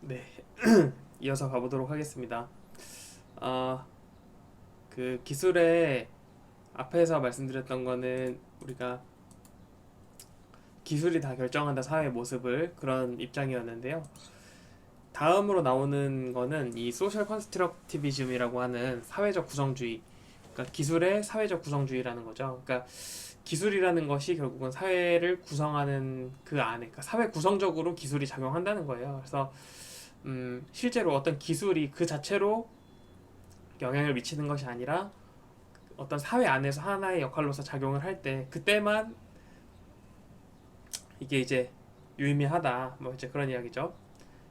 네, 이어서 가보도록 하겠습니다. 아, 그 기술의 앞에서 말씀드렸던 거는 우리가 기술이 다 결정한다 사회의 모습을 그런 입장이었는데요. 다음으로 나오는 거는 이 소셜 컨스트럭티비즘이라고 하는 사회적 구성주의. 그러니까 기술의 사회적 구성주의라는 거죠. 그러니까 기술이라는 것이 결국은 사회를 구성하는 그 안에, 그러니까 사회 구성적으로 기술이 작용한다는 거예요. 그래서 실제로 어떤 기술이 그 자체로 영향을 미치는 것이 아니라 어떤 사회 안에서 하나의 역할로서 작용을 할 때 그때만 이게 이제 유의미하다 뭐 이제 그런 이야기죠.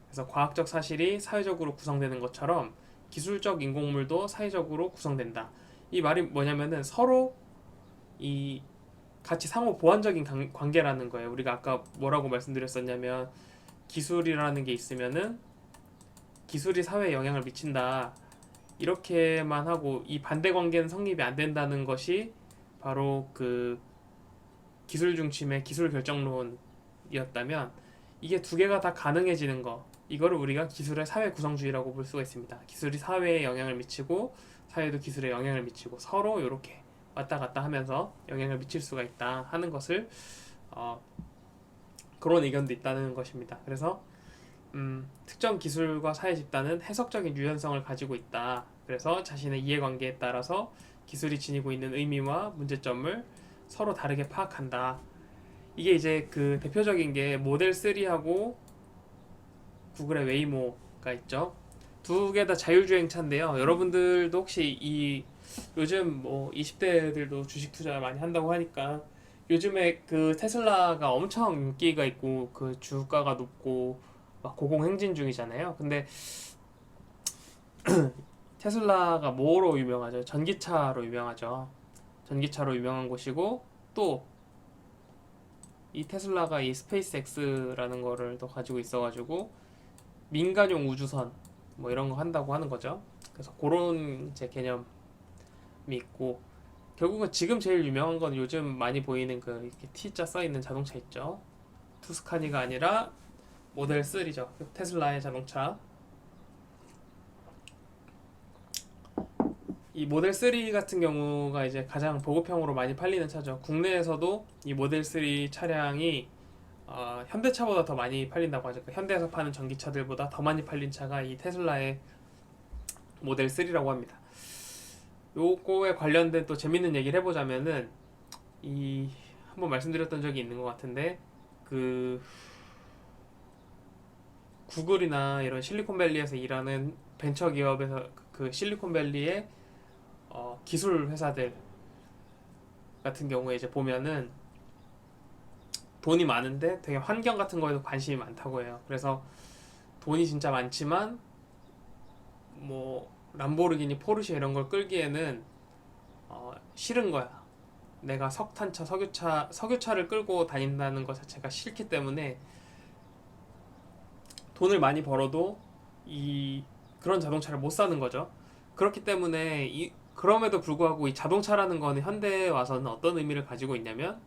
그래서 과학적 사실이 사회적으로 구성되는 것처럼 기술적 인공물도 사회적으로 구성된다. 이 말이 뭐냐면은 서로 이 같이 상호 보완적인 관계라는 거예요. 우리가 아까 뭐라고 말씀드렸었냐면 기술이라는 게 있으면은 기술이 사회에 영향을 미친다. 이렇게만 하고 이 반대 관계는 성립이 안 된다는 것이 바로 그 기술 중심의 기술 결정론이었다면 이게 두 개가 다 가능해지는 거 이거를 우리가 기술의 사회 구성주의라고 볼 수가 있습니다. 기술이 사회에 영향을 미치고 사회도 기술에 영향을 미치고 서로 이렇게 왔다 갔다 하면서 영향을 미칠 수가 있다 하는 것을 어, 그런 의견도 있다는 것입니다. 그래서 특정 기술과 사회 집단은 해석적인 유연성을 가지고 있다. 그래서 자신의 이해관계에 따라서 기술이 지니고 있는 의미와 문제점을 서로 다르게 파악한다. 이게 이제 그 대표적인 게 모델 3하고 구글의 웨이모가 있죠. 두 개 다 자율주행차인데요. 여러분들도 혹시 이 요즘 뭐 20대들도 주식 투자 많이 한다고 하니까 요즘에 그 테슬라가 엄청 인기가 있고 그 주가가 높고 막 고공행진 중이잖아요. 근데 테슬라가 뭐로 유명하죠? 전기차로 유명하죠. 전기차로 유명한 곳이고 또 이 테슬라가 이 스페이스 X라는 거를 또 가지고 있어가지고 민간용 우주선 뭐 이런 거 한다고 하는 거죠. 그래서 그런 제 개념이 있고 결국은 지금 제일 유명한 건 요즘 많이 보이는 그 이렇게 T자 써 있는 자동차 있죠. 투스카니가 아니라 모델 3죠. 테슬라의 자동차. 이 모델 3 같은 경우가 이제 가장 보급형으로 많이 팔리는 차죠. 국내에서도 이 모델 3 차량이 현대차보다 더 많이 팔린다고 하죠. 그러니까 현대에서 파는 전기차들보다 더 많이 팔린 차가 이 테슬라의 모델 3라고 합니다. 요거에 관련된 또 재밌는 얘기를 해보자면은 이 한번 말씀드렸던 적이 있는 것 같은데 그 구글이나 이런 실리콘밸리에서 일하는 벤처 기업에서 그 실리콘밸리의 기술 회사들 같은 경우에 이제 보면은 돈이 많은데 되게 환경 같은 거에도 관심이 많다고 해요. 그래서 돈이 진짜 많지만 뭐 람보르기니 포르쉐 이런 걸 끌기에는 싫은 거야. 내가 석탄차, 석유차를 끌고 다닌다는 것 자체가 싫기 때문에 돈을 많이 벌어도 이 그런 자동차를 못 사는 거죠. 그렇기 때문에 그럼에도 불구하고 이 자동차라는 거는 현대에 와서는 어떤 의미를 가지고 있냐면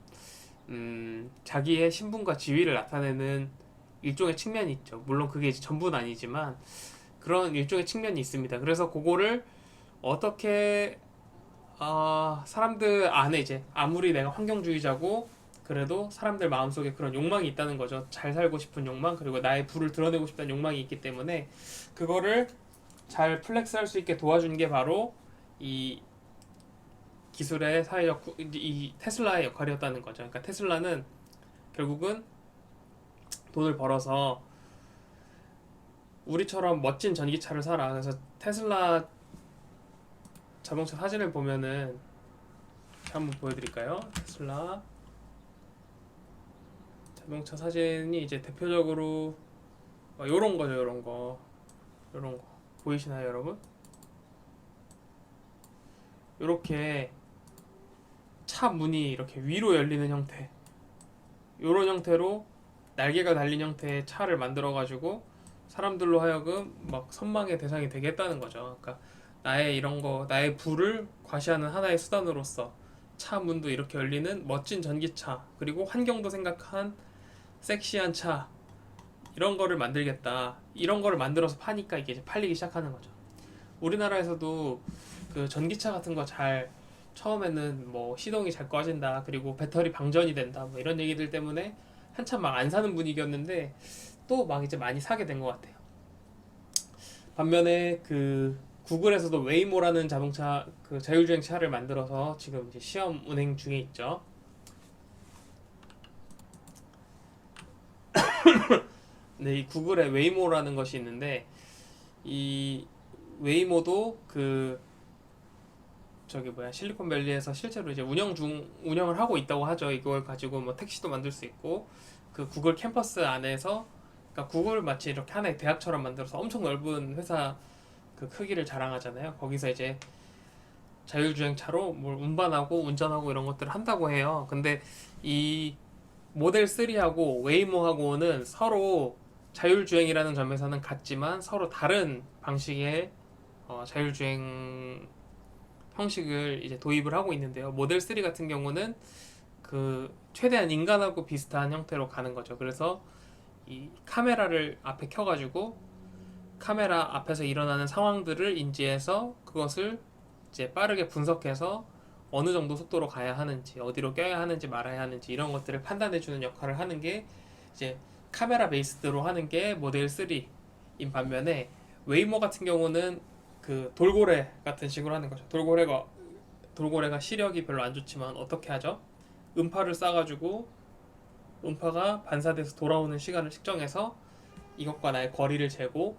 자기의 신분과 지위를 나타내는 일종의 측면이 있죠. 물론 그게 이제 전부는 아니지만 그런 일종의 측면이 있습니다. 그래서 그거를 어떻게 사람들 안에 이제 아무리 내가 환경주의자고 그래도 사람들 마음속에 그런 욕망이 있다는 거죠. 잘 살고 싶은 욕망 그리고 나의 부를 드러내고 싶다는 욕망이 있기 때문에 그거를 잘 플렉스할 수 있게 도와준 게 바로 이 기술의 사회적 이 테슬라의 역할이었다는 거죠. 그러니까 테슬라는 결국은 돈을 벌어서 우리처럼 멋진 전기차를 사라. 그래서 테슬라 자동차 사진을 보면은 한번 보여드릴까요? 테슬라 자동차 사진이 이제 대표적으로 요런 거죠, 요런 거. 요런 거. 보이시나요, 여러분? 요렇게 차 문이 이렇게 위로 열리는 형태. 요런 형태로 날개가 달린 형태의 차를 만들어 가지고 사람들로 하여금 막 선망의 대상이 되겠다는 거죠. 그러니까 나의 이런 거, 나의 부를 과시하는 하나의 수단으로서 차 문도 이렇게 열리는 멋진 전기차, 그리고 환경도 생각한 섹시한 차, 이런 거를 만들겠다. 이런 거를 만들어서 파니까 이게 이제 팔리기 시작하는 거죠. 우리나라에서도 그 전기차 같은 거 잘 처음에는 뭐 시동이 잘 꺼진다. 그리고 배터리 방전이 된다. 뭐 이런 얘기들 때문에 한참 막 안 사는 분위기였는데 또 막 이제 많이 사게 된 것 같아요. 반면에 그 구글에서도 웨이모라는 자동차 그 자율주행 차를 만들어서 지금 이제 시험 운행 중에 있죠. 네, 이 구글에 웨이모라는 것이 있는데 이 웨이모도 그 저기 뭐야 실리콘밸리에서 실제로 이제 운영을 하고 있다고 하죠. 이걸 가지고 뭐 택시도 만들 수 있고 그 구글 캠퍼스 안에서 그러니까 구글 마치 이렇게 하나의 대학처럼 만들어서 엄청 넓은 회사 그 크기를 자랑하잖아요. 거기서 이제 자율주행차로 뭘 운반하고 운전하고 이런 것들을 한다고 해요. 근데 이 모델 3하고 웨이모하고는 서로 자율주행이라는 점에서는 같지만 서로 다른 방식의 자율주행 형식을 이제 도입을 하고 있는데요. 모델 3 같은 경우는 그 최대한 인간하고 비슷한 형태로 가는 거죠. 그래서 이 카메라를 앞에 켜가지고 카메라 앞에서 일어나는 상황들을 인지해서 그것을 이제 빠르게 분석해서 어느 정도 속도로 가야 하는지, 어디로 껴야 하는지 말아야 하는지 이런 것들을 판단해주는 역할을 하는 게 이제 카메라 베이스드로 하는 게 모델 3인 반면에 웨이모 같은 경우는 그 돌고래 같은 식으로 하는 거죠. 돌고래가 시력이 별로 안 좋지만 어떻게 하죠? 음파를 쏴가지고 음파가 반사돼서 돌아오는 시간을 측정해서 이것과 나의 거리를 재고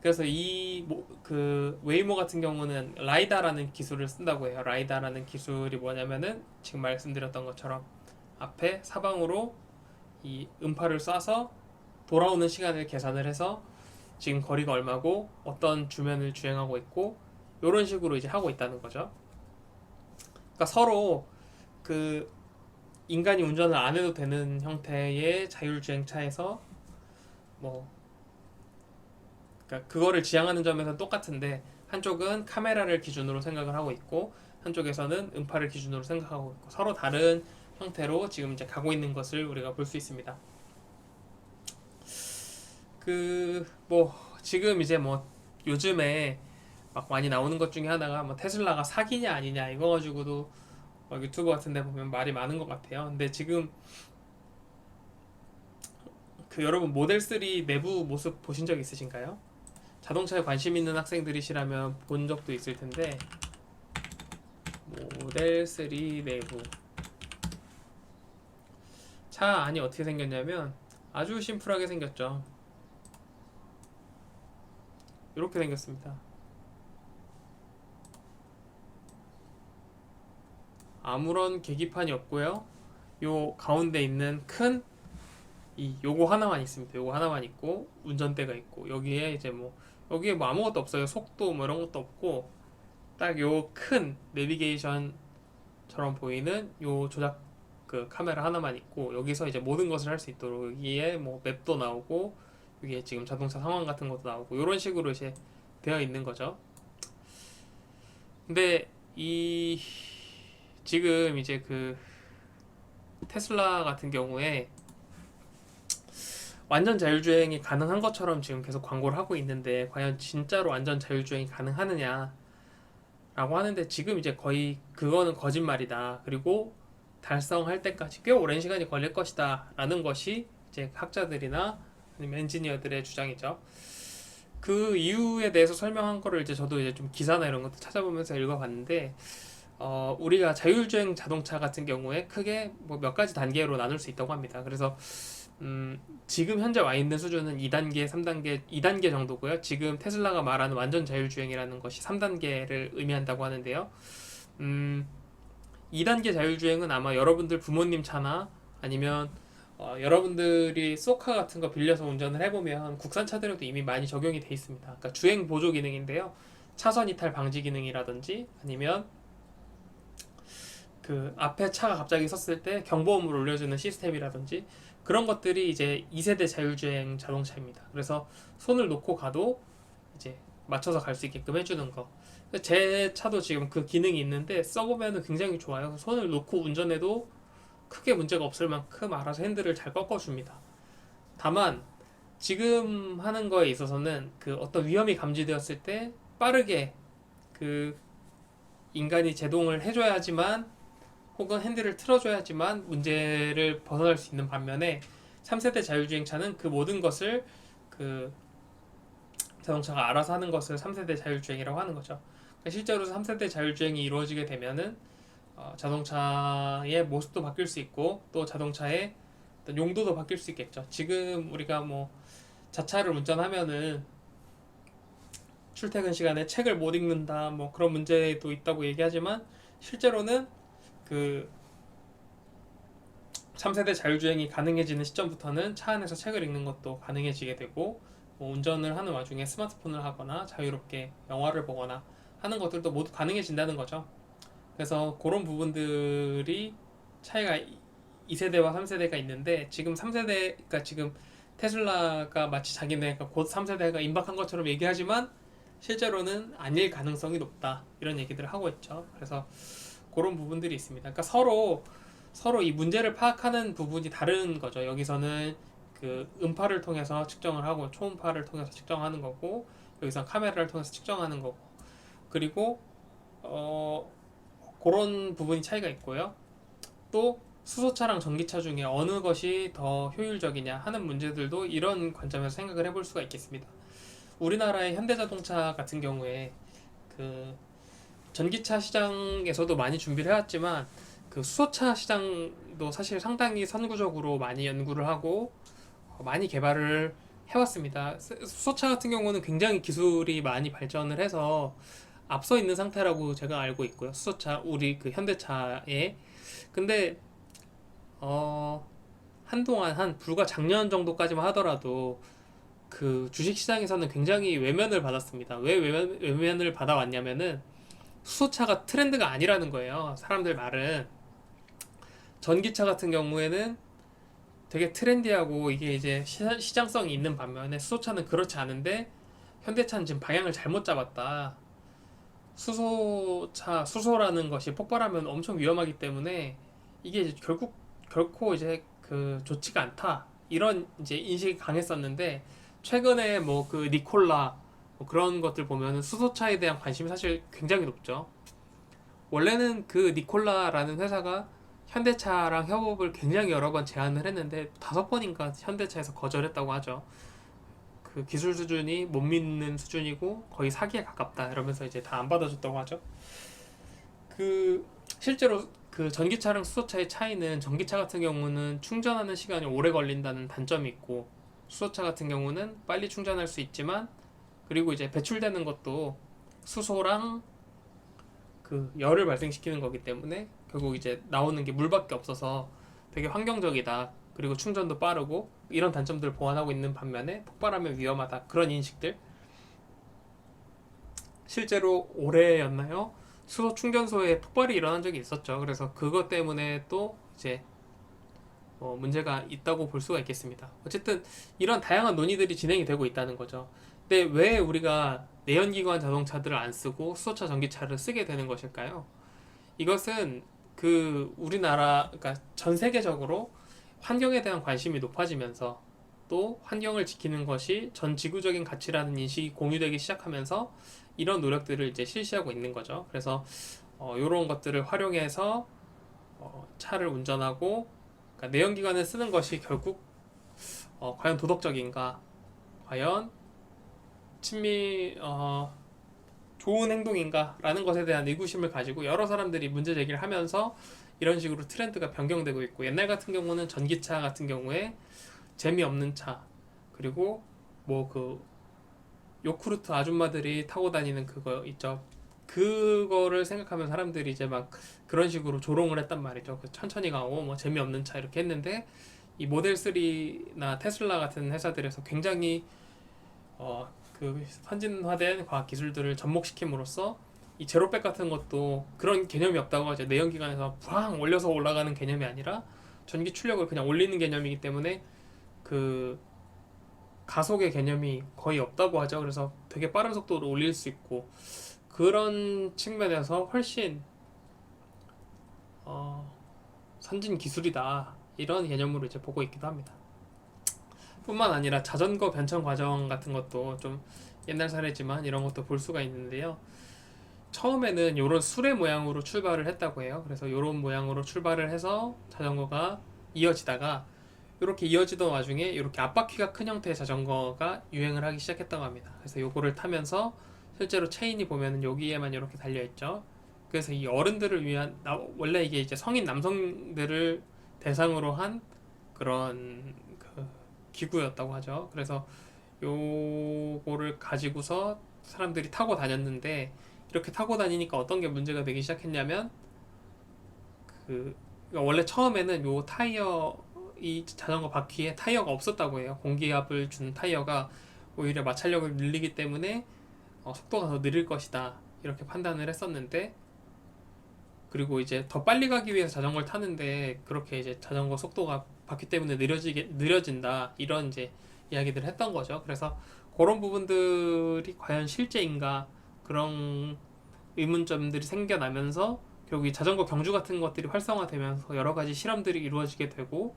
그래서 이 그 웨이모 같은 경우는 라이다라는 기술을 쓴다고 해요. 라이다라는 기술이 뭐냐면은 지금 말씀드렸던 것처럼 앞에 사방으로 이 음파를 쏴서 돌아오는 시간을 계산을 해서 지금 거리가 얼마고 어떤 주변을 주행하고 있고 이런 식으로 이제 하고 있다는 거죠. 그러니까 서로 그 인간이 운전을 안 해도 되는 형태의 자율주행차에서 뭐 그러니까 그거를 지향하는 점에서는 똑같은데 한쪽은 카메라를 기준으로 생각을 하고 있고 한쪽에서는 음파를 기준으로 생각하고 있고 서로 다른 형태로 지금 이제 가고 있는 것을 우리가 볼 수 있습니다. 그 뭐 지금 이제 뭐 요즘에 막 많이 나오는 것 중에 하나가 뭐 테슬라가 사기냐 아니냐 이거 가지고도 막 유튜브 같은 데 보면 말이 많은 것 같아요. 근데 지금 그 여러분 모델 3 내부 모습 보신 적 있으신가요? 자동차에 관심 있는 학생들이시라면 본 적도 있을 텐데 모델 3 내부 차 안이 어떻게 생겼냐면 아주 심플하게 생겼죠. 이렇게 생겼습니다. 아무런 계기판이 없고요. 요 가운데 있는 큰 이 요거 하나만 있습니다. 요거 하나만 있고 운전대가 있고 여기에 뭐 아무것도 없어요. 속도 뭐 이런 것도 없고 딱 요 큰 내비게이션처럼 보이는 요 조작 그 카메라 하나만 있고 여기서 이제 모든 것을 할 수 있도록 여기에 뭐 맵도 나오고 여기에 지금 자동차 상황 같은 것도 나오고 이런 식으로 이제 되어 있는 거죠. 근데 이 지금 이제 그 테슬라 같은 경우에 완전 자율주행이 가능한 것처럼 지금 계속 광고를 하고 있는데 과연 진짜로 완전 자율주행이 가능하느냐라고 하는데 지금 이제 거의 그거는 거짓말이다. 그리고 달성할 때까지 꽤 오랜 시간이 걸릴 것이다. 라는 것이 이제 학자들이나 아니면 엔지니어들의 주장이죠. 그 이유에 대해서 설명한 거를 이제 저도 이제 좀 기사나 이런 것도 찾아보면서 읽어봤는데 우리가 자율주행 자동차 같은 경우에 크게 뭐 몇 가지 단계로 나눌 수 있다고 합니다. 그래서 지금 현재 와 있는 수준은 2단계, 3단계, 2단계 정도고요. 지금 테슬라가 말하는 완전 자율주행이라는 것이 3단계를 의미한다고 하는데요. 2단계 자율주행은 아마 여러분들 부모님 차나 아니면 여러분들이 쏘카 같은 거 빌려서 운전을 해보면 국산 차들에도 이미 많이 적용이 돼 있습니다. 그러니까 주행 보조 기능인데요. 차선 이탈 방지 기능이라든지 아니면 그 앞에 차가 갑자기 섰을 때 경보음을 울려주는 시스템이라든지 그런 것들이 이제 2세대 자율주행 자동차입니다. 그래서 손을 놓고 가도 이제 맞춰서 갈 수 있게끔 해주는 거. 제 차도 지금 그 기능이 있는데 써보면 굉장히 좋아요. 손을 놓고 운전해도 크게 문제가 없을 만큼 알아서 핸들을 잘 꺾어줍니다. 다만 지금 하는 거에 있어서는 그 어떤 위험이 감지되었을 때 빠르게 그 인간이 제동을 해줘야지만 혹은 핸들을 틀어줘야지만 문제를 벗어날 수 있는 반면에 3세대 자율주행차는 그 모든 것을 그 자동차가 알아서 하는 것을 3세대 자율주행이라고 하는 거죠. 그러니까 실제로 3세대 자율주행이 이루어지게 되면은 자동차의 모습도 바뀔 수 있고 또 자동차의 어떤 용도도 바뀔 수 있겠죠. 지금 우리가 뭐 자차를 운전하면은 출퇴근 시간에 책을 못 읽는다 뭐 그런 문제도 있다고 얘기하지만 실제로는 그 3세대 자율주행이 가능해지는 시점부터는 차 안에서 책을 읽는 것도 가능해지게 되고 뭐 운전을 하는 와중에 스마트폰을 하거나 자유롭게 영화를 보거나 하는 것들도 모두 가능해진다는 거죠. 그래서 그런 부분들이 차이가 2세대와 3세대가 있는데 지금 3세대가 지금 테슬라가 마치 자기네가 곧 3세대가 임박한 것처럼 얘기하지만 실제로는 아닐 가능성이 높다 이런 얘기들을 하고 있죠. 그래서 그런 부분들이 있습니다. 그러니까 서로 이 문제를 파악하는 부분이 다른 거죠. 여기서는 그 음파를 통해서 측정을 하고 초음파를 통해서 측정하는 거고 여기서 카메라를 통해서 측정하는 거고 그리고 어 그런 부분이 차이가 있고요. 또 수소차랑 전기차 중에 어느 것이 더 효율적이냐 하는 문제들도 이런 관점에서 생각을 해볼 수가 있겠습니다. 우리나라의 현대자동차 같은 경우에 그 전기차 시장에서도 많이 준비를 해왔지만 그 수소차 시장도 사실 상당히 선구적으로 많이 연구를 하고 많이 개발을 해왔습니다. 수소차 같은 경우는 굉장히 기술이 많이 발전을 해서 앞서 있는 상태라고 제가 알고 있고요. 수소차 우리 그 현대차에 근데 한동안 한 불과 작년 정도까지만 하더라도 그 주식시장에서는 굉장히 외면을 받았습니다. 왜 외면을 받아왔냐면은 수소차가 트렌드가 아니라는 거예요. 사람들 말은 전기차 같은 경우에는 되게 트렌디하고 이게 이제 시장성이 있는 반면에 수소차는 그렇지 않은데 현대차는 지금 방향을 잘못 잡았다. 수소라는 것이 폭발하면 엄청 위험하기 때문에 이게 이제 결코 이제 그 좋지가 않다. 이런 이제 인식이 강했었는데 최근에 뭐 그 니콜라 뭐 그런 것들 보면은 수소차에 대한 관심이 사실 굉장히 높죠. 원래는 그 니콜라라는 회사가 현대차랑 협업을 굉장히 여러 번 제안을 했는데 5번인가 현대차에서 거절했다고 하죠. 그 기술 수준이 못 믿는 수준이고 거의 사기에 가깝다 이러면서 이제 다 안 받아줬다고 하죠. 그 실제로 그 전기차랑 수소차의 차이는 전기차 같은 경우는 충전하는 시간이 오래 걸린다는 단점이 있고 수소차 같은 경우는 빨리 충전할 수 있지만 그리고 이제 배출되는 것도 수소랑 그 열을 발생시키는 거기 때문에 결국 이제 나오는 게 물밖에 없어서 되게 환경적이다. 그리고 충전도 빠르고 이런 단점들을 보완하고 있는 반면에 폭발하면 위험하다. 그런 인식들 실제로 올해였나요? 수소 충전소에 폭발이 일어난 적이 있었죠. 그래서 그것 때문에 또 이제 문제가 있다고 볼 수가 있겠습니다. 어쨌든 이런 다양한 논의들이 진행이 되고 있다는 거죠. 근데 왜 우리가 내연기관 자동차들을 안 쓰고 수소차 전기차를 쓰게 되는 것일까요? 이것은 그 우리나라, 그러니까 전 세계적으로 환경에 대한 관심이 높아지면서 또 환경을 지키는 것이 전 지구적인 가치라는 인식이 공유되기 시작하면서 이런 노력들을 이제 실시하고 있는 거죠. 그래서 이런 것들을 활용해서 차를 운전하고 그러니까 내연기관을 쓰는 것이 결국 과연 도덕적인가, 과연 친미 좋은 행동인가라는 것에 대한 의구심을 가지고 여러 사람들이 문제 제기를 하면서 이런 식으로 트렌드가 변경되고 있고 옛날 같은 경우는 전기차 같은 경우에 재미없는 차 그리고 뭐 그 요크루트 아줌마들이 타고 다니는 그거 있죠. 그거를 생각하면 사람들이 이제 막 그런 식으로 조롱을 했단 말이죠. 그 천천히 가고 뭐 재미없는 차 이렇게 했는데 이 모델 3나 테슬라 같은 회사들에서 굉장히 그 선진화된 과학 기술들을 접목시킴으로써 이 제로백 같은 것도 그런 개념이 없다고 하죠. 내연기관에서 팡 올려서 올라가는 개념이 아니라 전기 출력을 그냥 올리는 개념이기 때문에 그 가속의 개념이 거의 없다고 하죠. 그래서 되게 빠른 속도로 올릴 수 있고 그런 측면에서 훨씬 선진 기술이다 이런 개념으로 이제 보고 있기도 합니다. 뿐만 아니라 자전거 변천 과정 같은 것도 좀 옛날 사례지만 이런 것도 볼 수가 있는데요. 처음에는 이런 수레 모양으로 출발을 했다고 해요. 그래서 이런 모양으로 출발을 해서 자전거가 이어지다가 이렇게 이어지던 와중에 이렇게 앞바퀴가 큰 형태의 자전거가 유행을 하기 시작했다고 합니다. 그래서 요거를 타면서 실제로 체인이 보면은 여기에만 이렇게 달려 있죠. 그래서 이 어른들을 위한 원래 이게 이제 성인 남성들을 대상으로 한 그런 그 기구였다고 하죠. 그래서 요거를 가지고서 사람들이 타고 다녔는데 이렇게 타고 다니니까 어떤 게 문제가 되기 시작했냐면 그러니까 원래 처음에는 요 타이어 이 자전거 바퀴에 타이어가 없었다고 해요. 공기압을 준 타이어가 오히려 마찰력을 늘리기 때문에 속도가 더 느릴 것이다 이렇게 판단을 했었는데 그리고 이제 더 빨리 가기 위해서 자전거를 타는데 그렇게 이제 자전거 속도가 바퀴 때문에 느려진다 이런 이제 이야기들을 했던 거죠. 그래서 그런 부분들이 과연 실제인가 그런 의문점들이 생겨나면서 결국 이 자전거 경주 같은 것들이 활성화되면서 여러 가지 실험들이 이루어지게 되고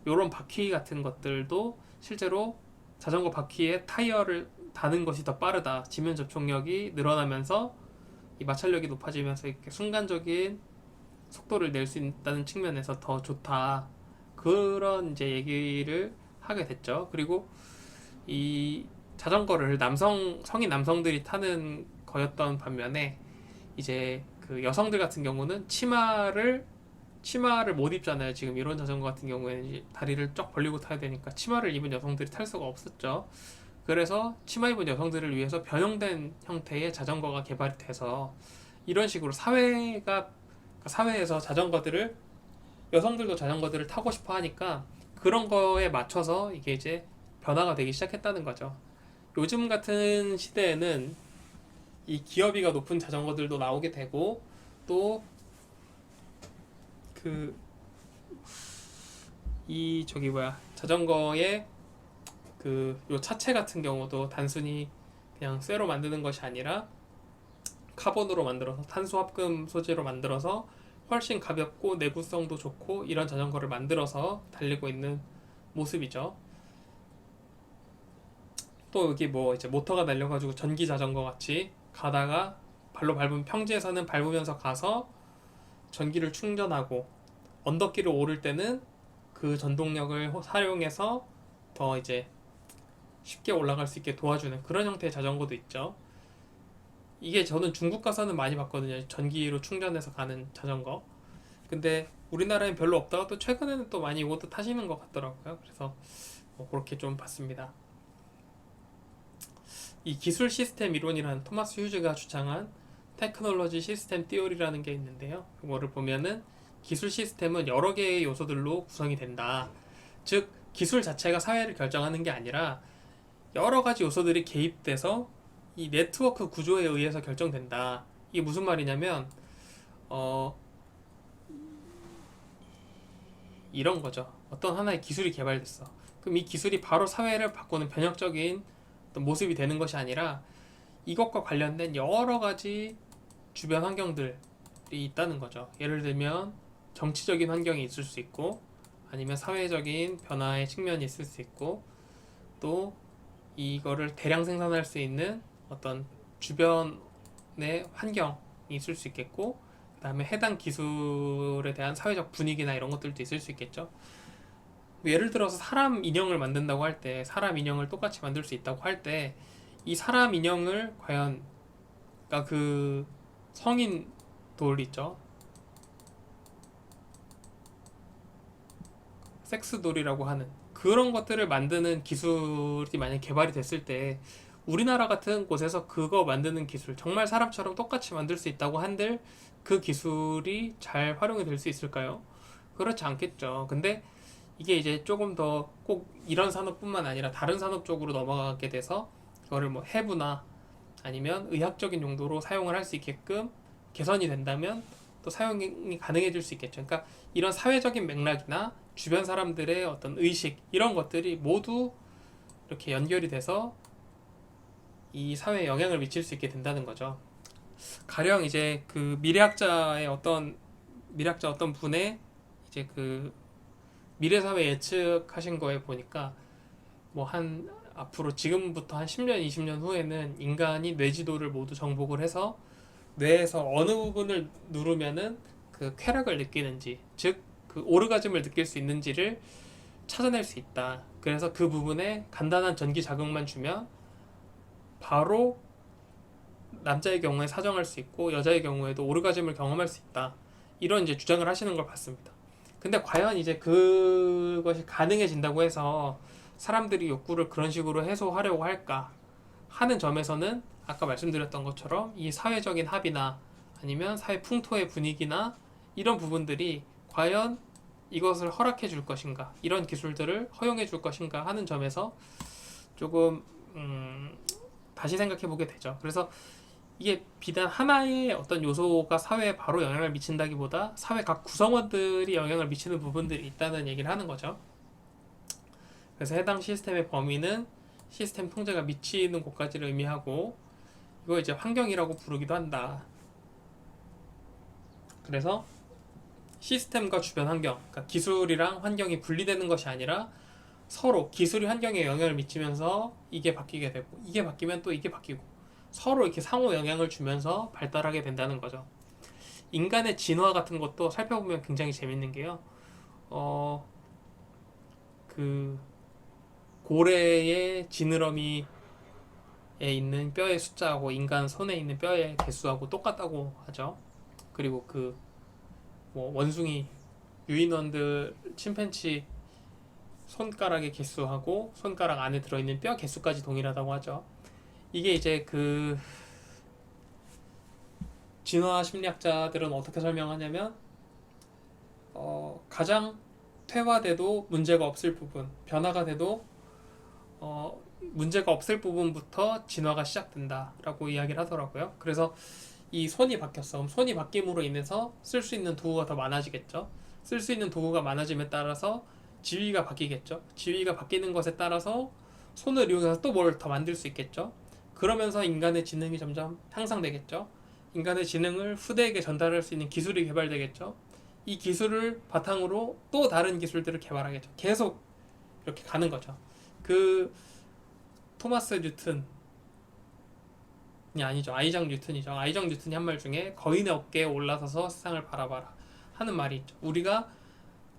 이런 바퀴 같은 것들도 실제로 자전거 바퀴에 타이어를 다는 것이 더 빠르다. 지면 접촉력이 늘어나면서 이 마찰력이 높아지면서 이렇게 순간적인 속도를 낼 수 있다는 측면에서 더 좋다. 그런 이제 얘기를 하게 됐죠. 그리고 이 자전거를 성인 남성들이 타는 거였던 반면에 이제 그 여성들 같은 경우는 치마를 못 입잖아요. 지금 이런 자전거 같은 경우에는 다리를 쫙 벌리고 타야 되니까 치마를 입은 여성들이 탈 수가 없었죠. 그래서 치마 입은 여성들을 위해서 변형된 형태의 자전거가 개발이 돼서 이런 식으로 사회에서 여성들도 자전거들을 타고 싶어 하니까 그런 거에 맞춰서 이게 이제 변화가 되기 시작했다는 거죠. 요즘 같은 시대에는 이 기어비가 높은 자전거들도 나오게 되고 또 그 이 저기 뭐야 자전거의 그 요 차체 같은 경우도 단순히 그냥 쇠로 만드는 것이 아니라 카본으로 만들어서 탄소 합금 소재로 만들어서 훨씬 가볍고 내구성도 좋고 이런 자전거를 만들어서 달리고 있는 모습이죠. 또 여기 뭐 이제 모터가 달려가지고 전기 자전거 같이 가다가 발로 밟으면 평지에서는 밟으면서 가서 전기를 충전하고 언덕길을 오를 때는 그 전동력을 사용해서 더 이제 쉽게 올라갈 수 있게 도와주는 그런 형태의 자전거도 있죠. 이게 저는 중국 가서는 많이 봤거든요. 전기로 충전해서 가는 자전거. 근데 우리나라엔 별로 없다가 또 최근에는 또 많이 이것도 타시는 것 같더라고요. 그래서 뭐 그렇게 좀 봤습니다. 이 기술 시스템 이론이라는 토마스 휴즈가 주장한 테크놀로지 시스템 티오리라는 게 있는데요. 이거를 보면은 기술 시스템은 여러 개의 요소들로 구성이 된다. 즉 기술 자체가 사회를 결정하는 게 아니라 여러 가지 요소들이 개입돼서 이 네트워크 구조에 의해서 결정된다. 이게 무슨 말이냐면 이런 거죠. 어떤 하나의 기술이 개발됐어. 그럼 이 기술이 바로 사회를 바꾸는 변혁적인 어떤 모습이 되는 것이 아니라 이것과 관련된 여러 가지 주변 환경들이 있다는 거죠. 예를 들면 정치적인 환경이 있을 수 있고 아니면 사회적인 변화의 측면이 있을 수 있고 또 이거를 대량 생산할 수 있는 어떤 주변의 환경이 있을 수 있겠고 그 다음에 해당 기술에 대한 사회적 분위기나 이런 것들도 있을 수 있겠죠. 예를 들어서 사람 인형을 만든다고 할 때 사람 인형을 똑같이 만들 수 있다고 할 때 이 사람 인형을 과연 그러니까 그 성인 돌 있죠. 섹스돌이라고 하는 그런 것들을 만드는 기술이 만약 개발이 됐을 때 우리나라 같은 곳에서 그거 만드는 기술 정말 사람처럼 똑같이 만들 수 있다고 한들 그 기술이 잘 활용이 될 수 있을까요? 그렇지 않겠죠. 근데 이게 이제 조금 더 꼭 이런 산업뿐만 아니라 다른 산업 쪽으로 넘어가게 돼서 그거를 뭐 해부나 아니면 의학적인 용도로 사용을 할 수 있게끔 개선이 된다면 또 사용이 가능해질 수 있겠죠. 그러니까 이런 사회적인 맥락이나 주변 사람들의 어떤 의식 이런 것들이 모두 이렇게 연결이 돼서 이 사회에 영향을 미칠 수 있게 된다는 거죠. 가령 이제 그 미래학자 어떤 분의 이제 그 미래 사회 예측하신 거에 보니까 뭐 한 앞으로 지금부터 한 10년, 20년 후에는 인간이 뇌지도를 모두 정복을 해서 뇌에서 어느 부분을 누르면은 그 쾌락을 느끼는지, 즉 그 오르가즘을 느낄 수 있는지를 찾아낼 수 있다. 그래서 그 부분에 간단한 전기 자극만 주면 바로 남자의 경우에 사정할 수 있고 여자의 경우에도 오르가즘을 경험할 수 있다. 이런 이제 주장을 하시는 걸 봤습니다. 근데 과연 이제 그것이 가능해진다고 해서 사람들이 욕구를 그런 식으로 해소하려고 할까 하는 점에서는 아까 말씀드렸던 것처럼 이 사회적인 합의나 아니면 사회 풍토의 분위기나 이런 부분들이 과연 이것을 허락해 줄 것인가, 이런 기술들을 허용해 줄 것인가 하는 점에서 조금 다시 생각해 보게 되죠. 그래서 이게 비단 하나의 어떤 요소가 사회에 바로 영향을 미친다기보다 사회 각 구성원들이 영향을 미치는 부분들이 있다는 얘기를 하는 거죠. 그래서 해당 시스템의 범위는 시스템 통제가 미치는 곳까지를 의미하고, 이거 이제 환경이라고 부르기도 한다. 그래서 시스템과 주변 환경, 그러니까 기술이랑 환경이 분리되는 것이 아니라 서로 기술이 환경에 영향을 미치면서 이게 바뀌게 되고, 이게 바뀌면 또 이게 바뀌고, 서로 이렇게 상호 영향을 주면서 발달하게 된다는 거죠. 인간의 진화 같은 것도 살펴보면 굉장히 재밌는 게요. 그 고래의 지느러미에 있는 뼈의 숫자하고 인간 손에 있는 뼈의 개수하고 똑같다고 하죠. 그리고 그 뭐 원숭이 유인원들 침팬치 손가락의 개수하고 손가락 안에 들어있는 뼈 개수까지 동일하다고 하죠. 이게 이제 그 진화 심리학자들은 어떻게 설명하냐면 가장 퇴화돼도 문제가 없을 부분, 변화가 돼도 문제가 없을 부분부터 진화가 시작된다라고 이야기를 하더라고요. 그래서 이 손이 바뀌었어. 그럼 손이 바뀜으로 인해서 쓸 수 있는 도구가 더 많아지겠죠. 쓸 수 있는 도구가 많아짐에 따라서 지위가 바뀌겠죠. 지위가 바뀌는 것에 따라서 손을 이용해서 또 뭘 더 만들 수 있겠죠. 그러면서 인간의 지능이 점점 향상되겠죠. 인간의 지능을 후대에게 전달할 수 있는 기술이 개발되겠죠. 이 기술을 바탕으로 또 다른 기술들을 개발하겠죠. 계속 이렇게 가는 거죠. 그 토마스 뉴턴이 아니죠. 아이작 뉴턴이죠. 아이작 뉴턴이 한 말 중에 거인의 어깨에 올라서서 세상을 바라봐라 하는 말이 있죠. 우리가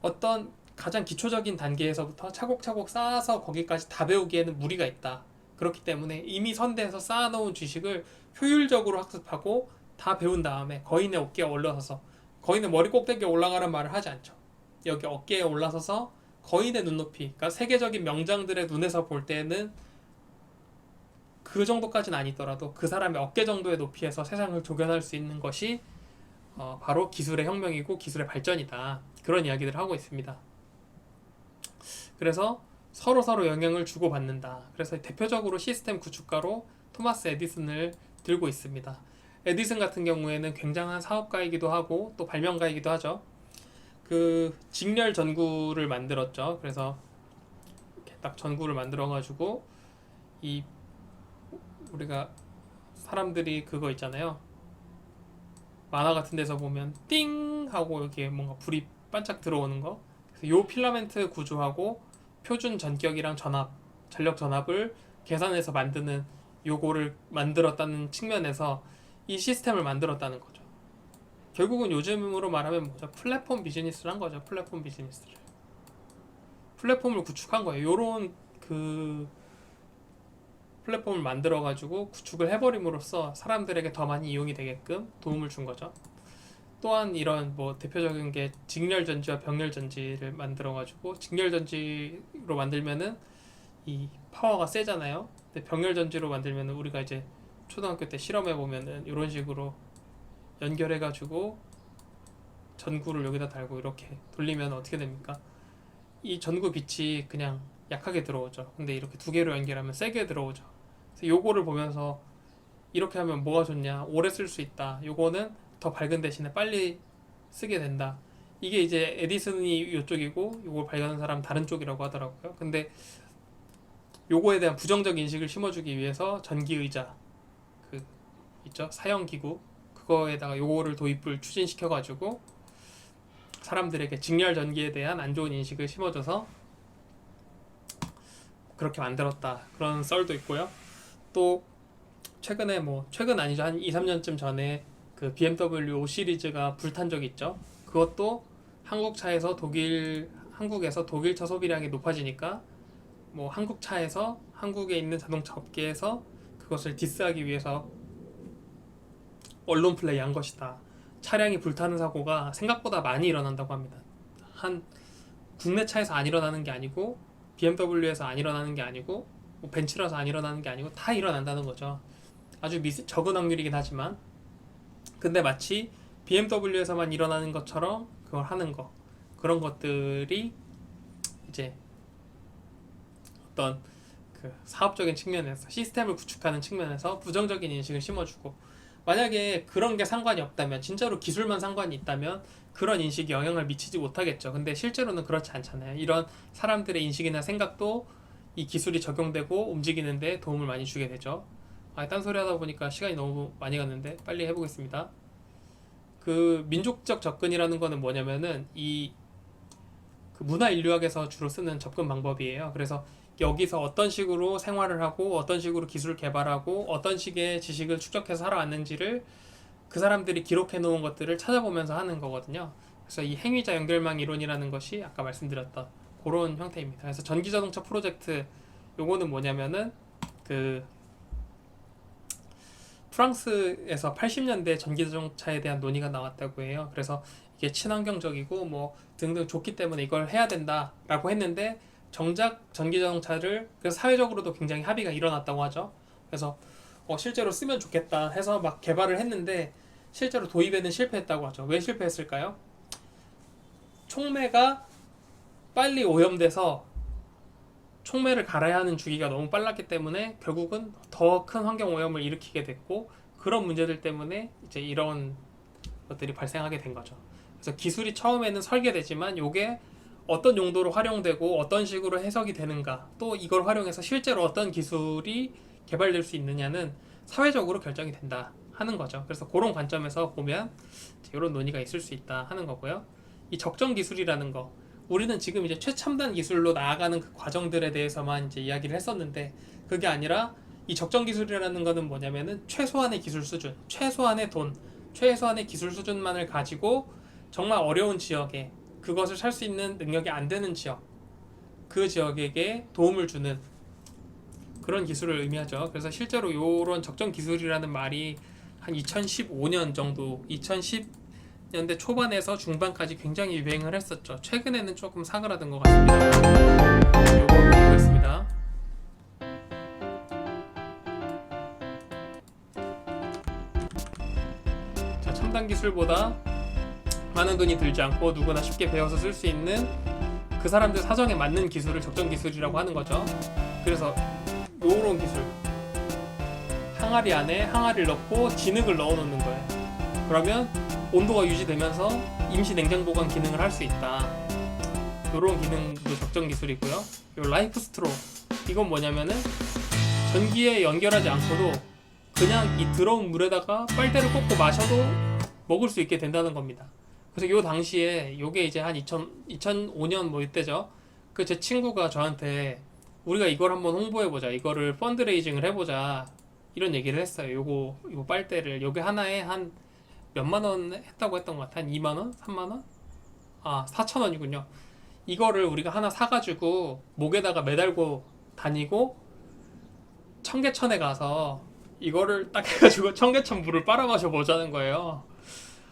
어떤 가장 기초적인 단계에서부터 차곡차곡 쌓아서 거기까지 다 배우기에는 무리가 있다. 그렇기 때문에 이미 선대에서 쌓아놓은 지식을 효율적으로 학습하고 다 배운 다음에 거인의 어깨에 올라서서, 거인의 머리 꼭대기에 올라가는 말을 하지 않죠. 여기 어깨에 올라서서 거인의 눈높이, 그러니까 세계적인 명장들의 눈에서 볼 때는 그 정도까지는 아니더라도 그 사람의 어깨 정도의 높이에서 세상을 조견할 수 있는 것이 바로 기술의 혁명이고 기술의 발전이다. 그런 이야기들을 하고 있습니다. 그래서 서로 영향을 주고받는다. 그래서 대표적으로 시스템 구축가로 토마스 에디슨을 들고 있습니다. 에디슨 같은 경우에는 굉장한 사업가이기도 하고 또 발명가이기도 하죠. 그 직렬 전구를 만들었죠. 그래서 이렇게 딱 전구를 만들어가지고 이 우리가 사람들이 그거 있잖아요. 만화 같은 데서 보면 띵 하고 이렇게 뭔가 불이 반짝 들어오는 거. 그래서 요 필라멘트 구조하고 표준 전격이랑 전력 전압을 계산해서 만드는 요거를 만들었다는 측면에서 이 시스템을 만들었다는 거죠. 결국은 요즘으로 말하면 뭐죠? 플랫폼 비즈니스를 한 거죠. 플랫폼 비즈니스를. 플랫폼을 구축한 거예요. 요런 그 플랫폼을 만들어가지고 구축을 해버림으로써 사람들에게 더 많이 이용이 되게끔 도움을 준 거죠. 또한 이런 뭐 대표적인 게 직렬전지와 병렬전지를 만들어가지고, 직렬전지로 만들면은 이 파워가 세잖아요. 근데 병렬전지로 만들면은 우리가 이제 초등학교 때 실험해 보면은 이런 식으로 연결해가지고 전구를 여기다 달고 이렇게 돌리면 어떻게 됩니까? 이 전구 빛이 그냥 약하게 들어오죠. 근데 이렇게 두 개로 연결하면 세게 들어오죠. 그래서 요거를 보면서 이렇게 하면 뭐가 좋냐, 오래 쓸 수 있다, 요거는 더 밝은 대신에 빨리 쓰게 된다. 이게 이제 에디슨이 이쪽이고 요걸 발견한 사람 다른 쪽이라고 하더라고요. 근데 요거에 대한 부정적 인식을 심어주기 위해서 전기 의자 그 있죠, 사형 기구, 그거에다가 요거를 도입을 추진시켜가지고 사람들에게 직렬 전기에 대한 안 좋은 인식을 심어줘서 그렇게 만들었다 그런 썰도 있고요. 또 최근에 최근 아니죠, 한 2, 3년쯤 전에 그 BMW 5 시리즈가 불탄 적이 있죠. 그것도 한국에서 독일차 소비량이 높아지니까 한국 차에서 한국에 있는 자동차 업계에서 그것을 디스하기 위해서 언론 플레이 한 것이다. 차량이 불타는 사고가 생각보다 많이 일어난다고 합니다. 한 국내 차에서 안 일어나는 게 아니고 BMW에서 안 일어나는 게 아니고 벤츠라서 안 일어나는 게 아니고 다 일어난다는 거죠. 아주 적은 확률이긴 하지만, 근데 마치 BMW에서만 일어나는 것처럼 그걸 하는 거, 그런 것들이 이제 어떤 그 사업적인 측면에서 시스템을 구축하는 측면에서 부정적인 인식을 심어주고, 만약에 그런 게 상관이 없다면, 진짜로 기술만 상관이 있다면 그런 인식이 영향을 미치지 못하겠죠. 근데 실제로는 그렇지 않잖아요. 이런 사람들의 인식이나 생각도 이 기술이 적용되고 움직이는데 도움을 많이 주게 되죠. 딴소리 하다 보니까 시간이 너무 많이 갔는데 빨리 해보겠습니다. 그 민족적 접근이라는 거는 뭐냐면은 그 문화 인류학에서 주로 쓰는 접근 방법이에요. 그래서 여기서 어떤 식으로 생활을 하고 어떤 식으로 기술을 개발하고 어떤 식의 지식을 축적해서 살아왔는지를 그 사람들이 기록해 놓은 것들을 찾아보면서 하는 거거든요. 그래서 이 행위자 연결망 이론이라는 것이 아까 말씀드렸던 그런 형태입니다. 그래서 전기자동차 프로젝트, 요거는 뭐냐면은 그 프랑스에서 80년대 전기자동차에 대한 논의가 나왔다고 해요. 그래서 이게 친환경적이고 등등 좋기 때문에 이걸 해야 된다라고 했는데, 정작 전기자동차를 그래서 사회적으로도 굉장히 합의가 일어났다고 하죠. 그래서 실제로 쓰면 좋겠다 해서 막 개발을 했는데 실제로 도입에는 실패했다고 하죠. 왜 실패했을까요? 촉매가 빨리 오염돼서 촉매를 갈아야 하는 주기가 너무 빨랐기 때문에 결국은 더 큰 환경 오염을 일으키게 됐고, 그런 문제들 때문에 이제 이런 것들이 발생하게 된 거죠. 그래서 기술이 처음에는 설계되지만 이게 어떤 용도로 활용되고 어떤 식으로 해석이 되는가, 또 이걸 활용해서 실제로 어떤 기술이 개발될 수 있느냐는 사회적으로 결정이 된다 하는 거죠. 그래서 그런 관점에서 보면 이런 논의가 있을 수 있다 하는 거고요. 이 적정 기술이라는 거, 우리는 지금 이제 최첨단 기술로 나아가는 그 과정들에 대해서만 이제 이야기를 했었는데, 그게 아니라 이 적정 기술이라는 거는 뭐냐면은 최소한의 기술 수준, 최소한의 돈, 최소한의 기술 수준만을 가지고 정말 어려운 지역에 그것을 살 수 있는 능력이 안 되는 지역, 그 지역에게 도움을 주는 그런 기술을 의미하죠. 그래서 실제로 이런 적정 기술이라는 말이 한 2015년 정도, 2010년대 초반에서 중반까지 굉장히 유행을 했었죠. 최근에는 조금 사그라든 것 같습니다. 요거 보겠습니다. 자, 첨단 기술보다 많은 돈이 들지 않고 누구나 쉽게 배워서 쓸 수 있는 그 사람들 사정에 맞는 기술을 적정 기술이라고 하는 거죠. 그래서 요런 기술, 항아리 안에 항아리를 넣고 진흙을 넣어 놓는 거예요. 그러면 온도가 유지되면서 임시 냉장 보관 기능을 할 수 있다. 요런 기능도 적정 기술이고요. 요 라이프 스트로, 이건 뭐냐면은 전기에 연결하지 않고도 그냥 이 더러운 물에다가 빨대를 꽂고 마셔도 먹을 수 있게 된다는 겁니다. 그래서 요 당시에 요게 이제 한 2005년 이때죠. 그 제 친구가 저한테 우리가 이걸 한번 홍보해보자, 이거를 펀드레이징을 해보자, 이런 얘기를 했어요. 요거 빨대를, 요게 하나에 한 몇만 원 했다고 했던 것 같아. 한 2만 원? 3만 원? 4천 원이군요. 이거를 우리가 하나 사가지고 목에다가 매달고 다니고 청계천에 가서 이거를 딱 해가지고 청계천 물을 빨아 마셔 보자는 거예요.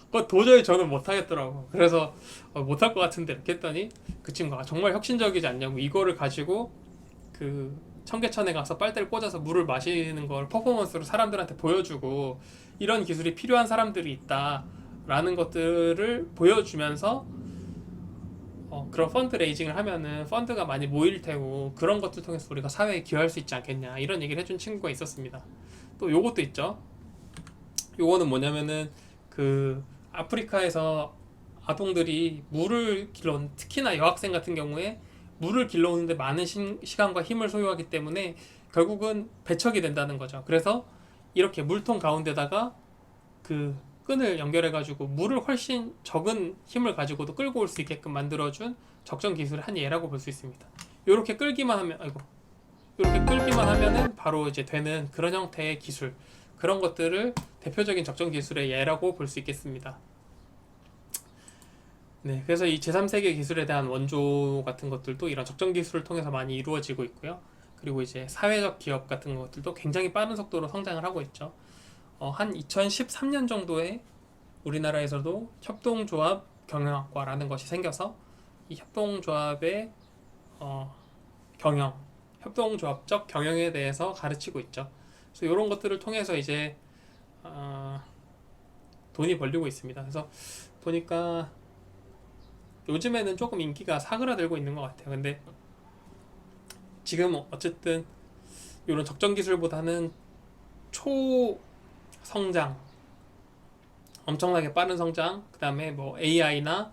그거 도저히 저는 못하겠더라고. 그래서 못할 것 같은데 이렇게 했더니 그 친구가 정말 혁신적이지 않냐고, 이거를 가지고 그 청계천에 가서 빨대를 꽂아서 물을 마시는 걸 퍼포먼스로 사람들한테 보여주고, 이런 기술이 필요한 사람들이 있다라는 것들을 보여주면서 그런 펀드 레이징을 하면은 펀드가 많이 모일 테고, 그런 것들 통해서 우리가 사회에 기여할 수 있지 않겠냐, 이런 얘기를 해준 친구가 있었습니다. 또 요것도 있죠. 요거는 뭐냐면은 그 아프리카에서 아동들이 물을 길러온, 특히나 여학생 같은 경우에 물을 길러오는데 많은 시간과 힘을 소요하기 때문에 결국은 배척이 된다는 거죠. 그래서 이렇게 물통 가운데다가 그 끈을 연결해가지고 물을 훨씬 적은 힘을 가지고도 끌고 올 수 있게끔 만들어준 적정 기술의 한 예라고 볼 수 있습니다. 이렇게 끌기만 하면, 아이고, 이렇게 끌기만 하면은 바로 이제 되는 그런 형태의 기술, 그런 것들을 대표적인 적정 기술의 예라고 볼 수 있겠습니다. 네, 그래서 이 제3세계 기술에 대한 원조 같은 것들도 이런 적정 기술을 통해서 많이 이루어지고 있고요. 그리고 이제 사회적 기업 같은 것들도 굉장히 빠른 속도로 성장을 하고 있죠. 한 2013년 정도에 우리나라에서도 협동조합 경영학과라는 것이 생겨서 이 협동조합의 경영, 협동조합적 경영에 대해서 가르치고 있죠. 그래서 이런 것들을 통해서 이제 어, 돈이 벌리고 있습니다. 그래서 보니까 요즘에는 조금 인기가 사그라들고 있는 것 같아요. 근데 지금 어쨌든 이런 적정 기술보다는 초성장, 엄청나게 빠른 성장, 그 다음에 뭐 AI나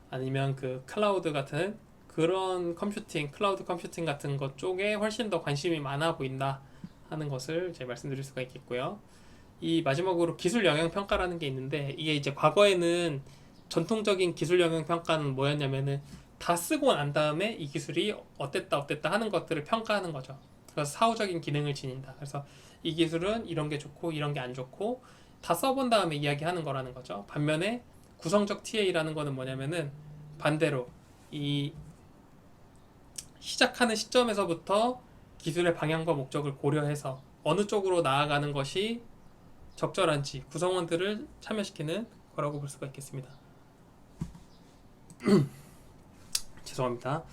아니면 그 클라우드 같은 그런 컴퓨팅, 클라우드 컴퓨팅 같은 것 쪽에 훨씬 더 관심이 많아 보인다 하는 것을 이제 말씀드릴 수가 있겠고요. 이 마지막으로 기술 영향 평가라는 게 있는데, 이게 이제 과거에는 전통적인 기술 영향 평가는 뭐였냐면은 다 쓰고 난 다음에 이 기술이 어땠다 하는 것들을 평가하는 거죠. 그래서 사후적인 기능을 지닌다. 그래서 이 기술은 이런 게 좋고 이런 게 안 좋고 다 써본 다음에 이야기하는 거라는 거죠. 반면에 구성적 TA라는 거는 뭐냐면은 반대로 이 시작하는 시점에서부터 기술의 방향과 목적을 고려해서 어느 쪽으로 나아가는 것이 적절한지 구성원들을 참여시키는 거라고 볼 수가 있겠습니다. 죄송합니다.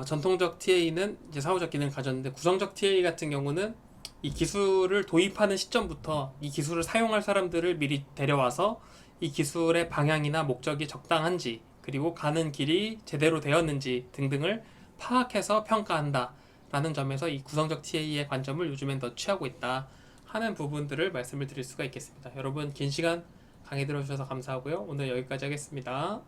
전통적 TA는 이제 사후적 기능을 가졌는데, 구성적 TA 같은 경우는 이 기술을 도입하는 시점부터 이 기술을 사용할 사람들을 미리 데려와서 이 기술의 방향이나 목적이 적당한지, 그리고 가는 길이 제대로 되었는지 등등을 파악해서 평가한다 라는 점에서 이 구성적 TA의 관점을 요즘엔 더 취하고 있다 하는 부분들을 말씀을 드릴 수가 있겠습니다. 여러분, 긴 시간 강의 들어주셔서 감사하고요. 오늘 여기까지 하겠습니다.